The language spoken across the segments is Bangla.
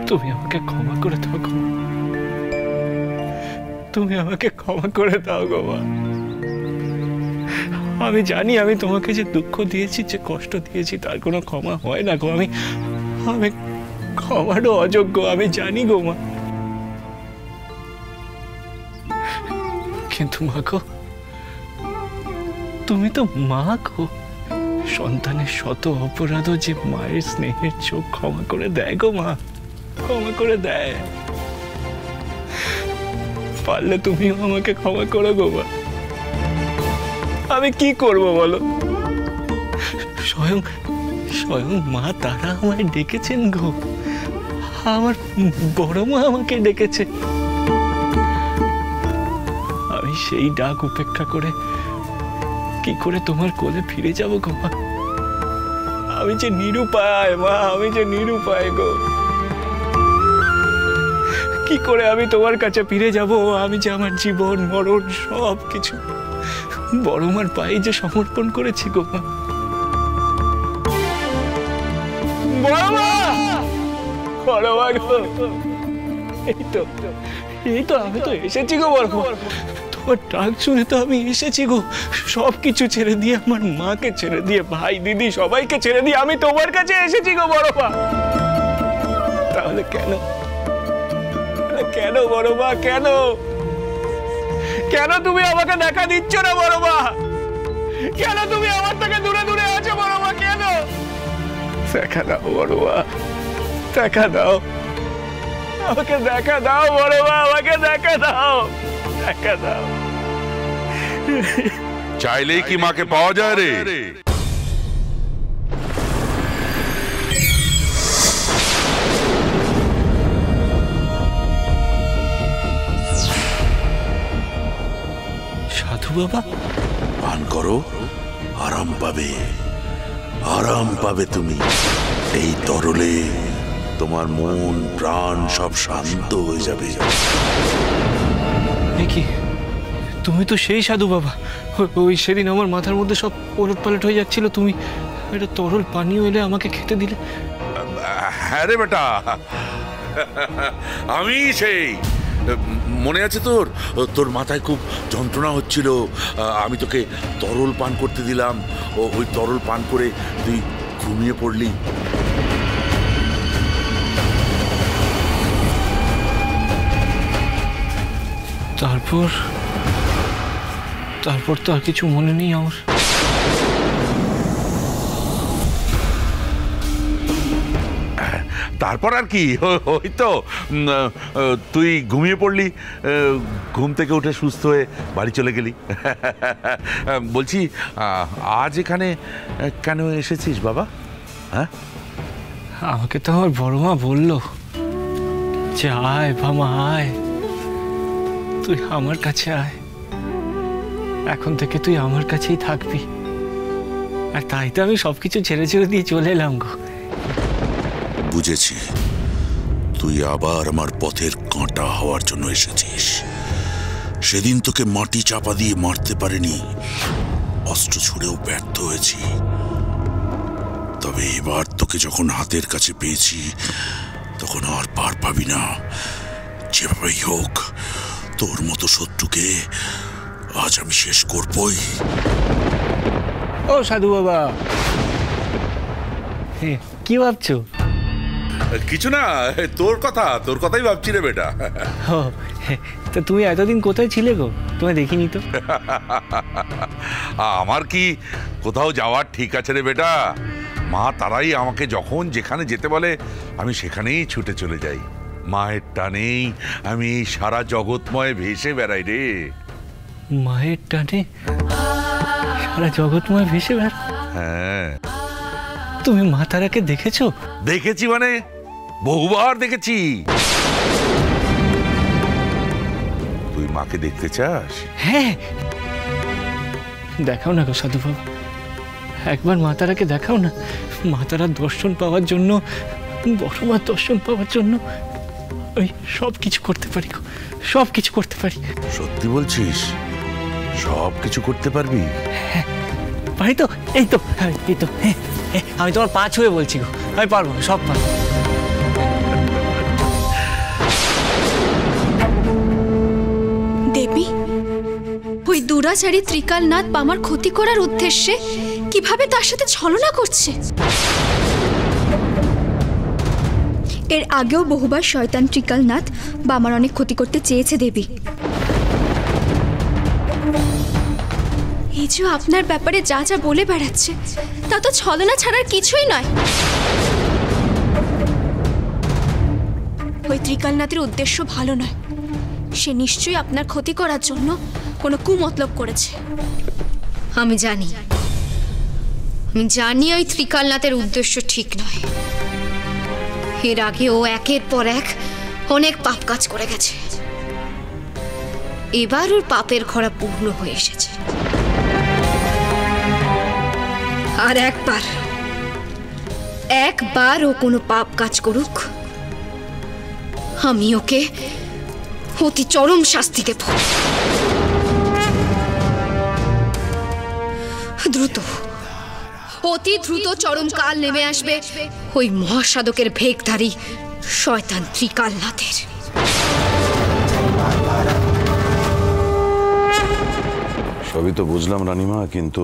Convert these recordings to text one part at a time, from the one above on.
তুমি আমাকে ক্ষমা করে দাও গো, তুমি আমাকে ক্ষমা করে দাও গো মা। আমি জানি আমি তোমাকে যে দুঃখ দিয়েছি, যে কষ্ট দিয়েছি, তার কোনো ক্ষমা হয় না গো। আমি ক্ষমারও অযোগ্য, আমি জানি গো মা। কিন্তু মা গো, তুমি তো মা গো। সন্তানের শত অপরাধও যে মায়ের স্নেহের চোখ ক্ষমা করে দেয় গো মা, ক্ষমা করে দেয়। পারলে তুমিও আমাকে ক্ষমা করো গো মা। আমি কি করবো বলো? স্বয়ং মা তারা আমায় ডেকেছেন গো, আমার বড় মা আমাকে ডেকেছে। আমি সেই ডাক উপেক্ষা করে কি করে তোমার কোলে ফিরে যাব গো মা? আমি যে নিরুপায় মা, আমি যে নিরুপায় গো। কি করে আমি তোমার কাছে ফিরে যাব? আমি যে আমার জীবন মরণ সব কিছু বড় মার পায়ে যে সমর্পণ করেছি গো মা। বড় মা, বড় মা গো, এই তো আমি তো এসেছি গো বড় মা। তোমার ডাক শুনে তো আমি এসেছি গো। সবকিছু ছেড়ে দিয়ে, আমার মাকে ছেড়ে দিয়ে, ভাই দিদি সবাইকে ছেড়ে দিয়ে আমি তোমার কাছে এসেছি গো বড় মা। তাহলে কেন কেন বড় মা, কেন কেন তুমি আমাকে দেখা দিচ্ছ না বড় মা? কেন তুমি আমার থেকে দূরে দূরে আছো বড় মা? কেন? দেখা দাও বড় মা, দেখা দাও, আমাকে দেখা দাও বড় মা, আমাকে দেখা দাও, দেখা দাও। চাইলেই কি মাকে পাওয়া যায় রে? সাধু বাবা, পান করো, আরাম পাবে, আরাম পাবে তুমি। এই তরলে তোমার মন প্রাণ সব শান্ত হয়ে যাবে। কি তুমি তো সেই সাধু বাবা? ওই সেদিন আমার মাথার মধ্যে সব ওলট পালট হয়ে যাচ্ছিল, তুমি একটা তরল পানীয় এলে আমাকে খেতে দিলে। হ্যাঁ রে বেটা, আমি সেই। মনে আছে তোর? তোর মাথায় খুব যন্ত্রণা হচ্ছিল, আমি তোকে তরল পান করতে দিলাম। ওই তরল পান করে তুই ঘুমিয়ে পড়লি। তারপর তো আর কিছু মনে নেই আমার। তারপর আর কি, ওই তো তুই ঘুমিয়ে পড়লি, ঘুম থেকে উঠে সুস্থ হয়ে বাড়ি চলে গেলি। বলছি, আজ এখানে কেন এসেছিস বাবা? হ্যাঁ, আমাকে তো আমার বড় মা বললো যে আয় বাবা আয়, তুই আমার কাছে আয়, এখন থেকে তুই আমার কাছেই থাকবি। আর তাই তো আমি সবকিছু ছেড়ে ছেড়ে দিয়ে চলে এলাম গো। বুঝেছি, তুই আবার আমার পথের কাঁটা হওয়ার জন্য এসেছিস। সেদিন তোকে মাটি চাপা দিয়ে মারতে পারিনি, অস্ত্র ছুড়েও ব্যর্থ হয়েছি। তবে এবার তোকে যখন হাতের কাছে পেয়েছি, তখন আর পার পাবি না। যেভাবেই হোক তোর মতো শত্রুকে আজ আমি শেষ করবই। ও সাধু বাবা, কি ভাবছো? কিছু না, তোর কথাই ভাবছি রে বেটা। তা তুমি এতদিন কোথায় ছিলে গো? তোমায় দেখিনি তো। আমার কি কোথাও যাওয়ার ঠিক আছে রে বেটা? মা তারাই আমাকে যখন যেখানে যেতে বলে আমি সেখানেই ছুটে চলে যাই। মায়ের টানেই আমি সারা জগৎময় ভেসে বেড়াই রে। মায়ের টানে সারা জগৎময় ভেসে বেড়াও? হ্যাঁ। তুমি মা তারাকে দেখেছো? দেখেছি মানে বহুবার দেখেছি। তুই মাকে দেখতে চাস? হ্যাঁ, দেখাও না গো সাধু বাবা, একবার মা তারাকে দেখাও না। মা তারার দর্শন পাওয়ার জন্য, বড় মার দর্শন পাওয়ার জন্য ওই সব কিছু করতে পারি গো, সব কিছু করতে পারি। সত্যি বলছিস? সব কিছু করতে পারবি? হ্যাঁ পারি তো, এই তো এই তো। আমি তোমার পা ছুঁয়ে বলছি গো, আমি পারবো, সব পারবো। দুরাচারী ত্রিকালনাথ বামার ক্ষতি করার উদ্দেশ্যে কিভাবে তার সাথে ছলনা করছে। এর আগেও বহুবার শয়তান ত্রিকালনাথ বামার অনেক ক্ষতি করতে চেয়েছে দেবী। এই যে আপনার ব্যাপারে যা যা বলে বেড়াচ্ছে তা তো ছলনা ছাড়ার কিছুই নয়। ওই ত্রিকালনাথের উদ্দেশ্য ভালো নয়, সে নিশ্চয়ই আপনার ক্ষতি করার জন্য কোনো কুমতলব করেছে। আমি জানি ওই ত্রিকালনাথের উদ্দেশ্য ঠিক নয়। এর আগে ও একের পর এক অনেক পাপ কাজ করে গেছে, এবার ওর পাপের খরা পূর্ণ হয়ে এসেছে। আর একবার ও কোনো পাপ কাজ করুক, আমি ওকে অতি চরম শাস্তি দেব। অতি দ্রুত চরম কাল নেমে আসবে ওই মহাসাধকের ভেগধারী শয়তান ত্রিকালনাথের। সবই তো বুঝলাম রানীমা, কিন্তু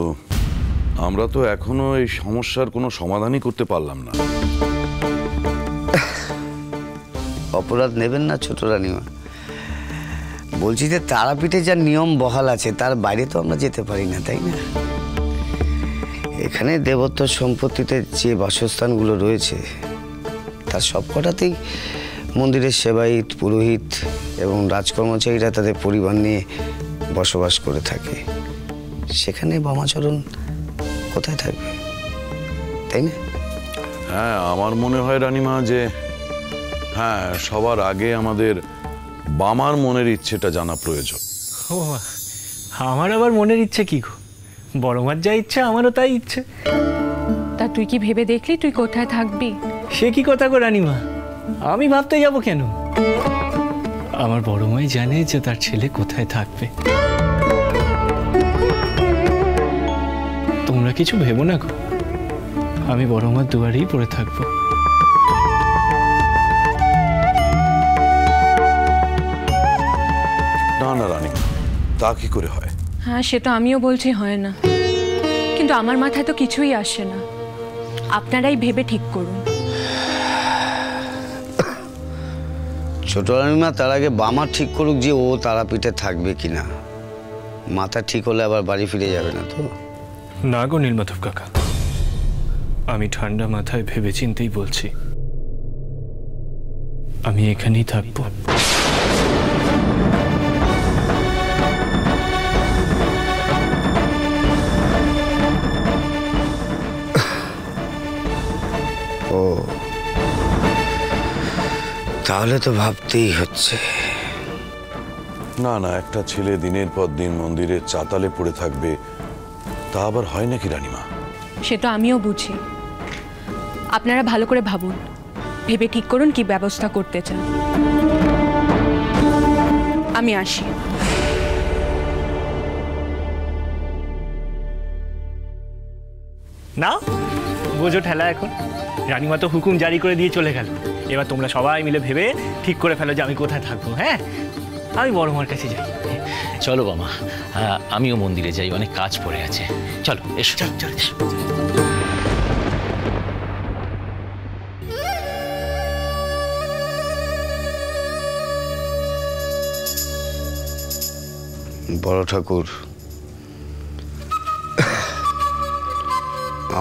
আমরা তো এখনো এই সমস্যার কোনো সমাধানই করতে পারলাম না। অপরাধ নেবেন না ছোট রানীমা, বলছি যে তারাপীঠে যা নিয়ম বহাল আছে তার বাইরে তো আমরা যেতে পারি না, তাই না? এখানে দেবত্ব সম্পত্তিতে যে বাসস্থানগুলো রয়েছে তার সবকটাতেই মন্দিরের সেবায়িত, পুরোহিত এবং রাজকর্মচারীরা তাদের পরিবার নিয়ে বসবাস করে থাকে। সেখানে বামাচরণ কোথায় থাকবে, তাই না? হ্যাঁ, আমার মনে হয় রানীমা যে হ্যাঁ, সবার আগে আমাদের বামার মনের ইচ্ছেটা জানা প্রয়োজন। ও, আমার আবার মনের ইচ্ছে কি গো? বড় মার যা ইচ্ছে আমারও তাই ইচ্ছে। তা তুই কি ভেবে দেখলি তুই কোথায় থাকবি? সে কি কথা গো রানীমা, আমি ভাবতে যাব কেন? আমার বড় মাই জানে যে তার ছেলে কোথায় থাকবে। তোমরা কিছু ভেবো না গো, আমি বড় মার দুয়ারেই পড়ে থাকবো। না না রানীমা, তা কি করে হয়? হ্যাঁ, সে তো আমিও বলছি হয় না, কিন্তু আমার মাথায় তো কিছুই আসে না। আপনারাই ভেবে ঠিক করুন। ছোট রানীমা, তার আগে বামা ঠিক করুক যে ও তারাপীঠে থাকবে কিনা। মাথা ঠিক হলে আবার বাড়ি ফিরে যাবে না তো? না গো নীলমাধব কাকা, আমি ঠান্ডা মাথায় ভেবে চিন্তেই বলছি, আমি এখানেই থাকবো। ও, তাহলে তো ভাবতেই হচ্ছে। না না, একটা ছেলে দিনের পর দিন মন্দিরের চাতালে পড়ে থাকবে, তা আবার হয় নাকি রানীমা? সে তো আমিও বুঝি। আপনারা ভালো করে ভাবুন, ভেবে ঠিক করুন কি ব্যবস্থা করতে চান। আমি আসি। না বোঝো ঠেলা, এখন রানীমা তো হুকুম জারি করে দিয়ে চলে গেল। এবার তোমরা সবাই মিলে ভেবে ঠিক করে ফেলো যে আমি কোথায় থাকবো। হ্যাঁ, আমি বড় মার কাছে যাই। চলো বাবা, আমিও মন্দিরে যাই, অনেক কাজ পড়ে আছে। চলো এসো। বড় ঠাকুর,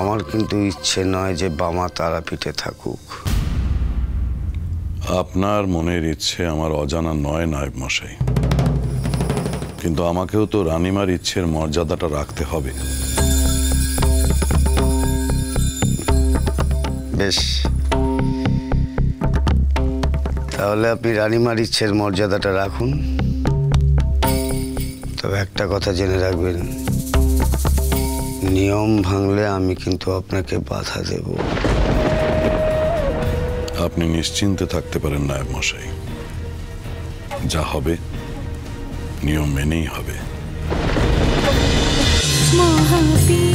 আমার কিন্তু ইচ্ছে নয় যে বামা তারাপীঠে থাকুক। আপনার মনের ইচ্ছে আমার অজানা নয় নায়েব মশাই, কিন্তু আমাকেও তো রানীমার ইচ্ছের মর্যাদাটা রাখতে হবে। বেশ, তাহলে আপনি রানীমার ইচ্ছের মর্যাদাটা রাখুন। তবে একটা কথা জেনে রাখবেন, নিয়ম ভাঙলে আমি কিন্তু আপনাকে বাধা দেব। আপনি নিশ্চিন্তে থাকতে পারেন নায়েব মশাই, যা হবে নিয়ম মেনেই হবে। মহাবীর